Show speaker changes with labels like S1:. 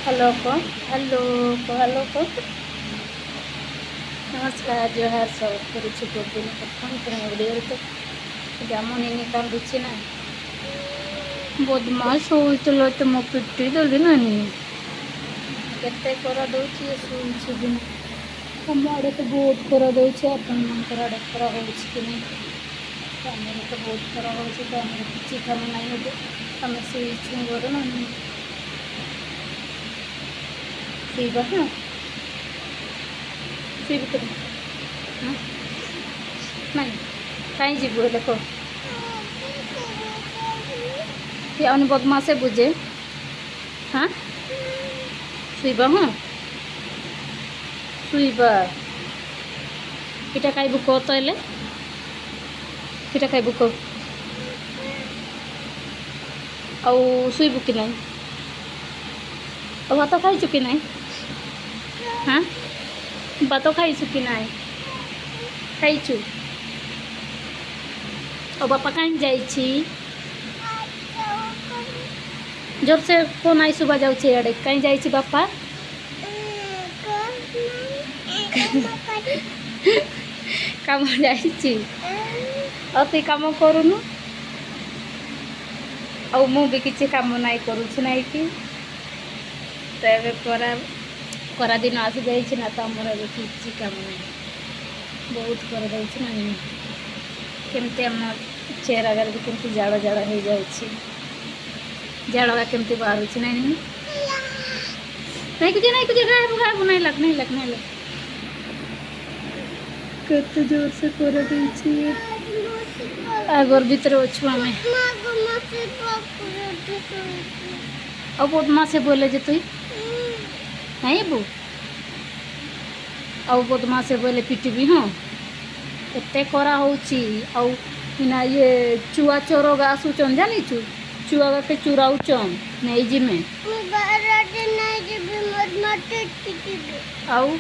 S1: hello को hello hello को नमस्कार जोहार सब करुच्छे दिन प्रथम थर वीडियो तो जामुनी कांदुची ना बदमाश होइतलो तो मो पिट्टी देली नानी केते करा दउची सुइछि दिन हम आड़े तो बहुत करा दउछि अपन मन आड़े करा होछि कि नहीं हमरे तो बहुत करा होछि तो हमरे किछि काम नहीं होबे हम सुइछि गोर नानी सीबा हाँ सीब कर हाँ नहीं कहीं जीव देखो कि अन बदमाशे बुझे हाँ सुईबा हाँ सुईबा इटा खाई बुक तो इटा खाई बुक आउ सुईबु कि नहीं भात खाई कि नहीं हाँ भात खाई कि नहीं खाईचु और बापा कहीं जाइछि जोर से फोन आई सुबह जाऊे अड़े कहीं जाइछि बापा काम जाइछि और तु काम करूनु आ मु भी किसी काम नहीं करुछि नहीं कि तो ये करा दिन आसी जाइछि ना तो आमर ए किसी काम नहीं बहुत कर देछि ना केमती आम चेयर आगे भी केमती जाड़ जाड़ हो जाए झाड़ा केमती बाहर नहीं नहीं कुछ खाबू नहीं लग नहीं लग नहीं लग कत जोर से कर आगर भीतर अच्छु आम अब बदमाश बोले जे तुई नहीं बो आउ बदमाश बोले पिटबी हाँ एते करा होची आउ ना ये चुआ चोर आसुचन जानीचु चुआ के चुराउचन नहीं जिमे आउ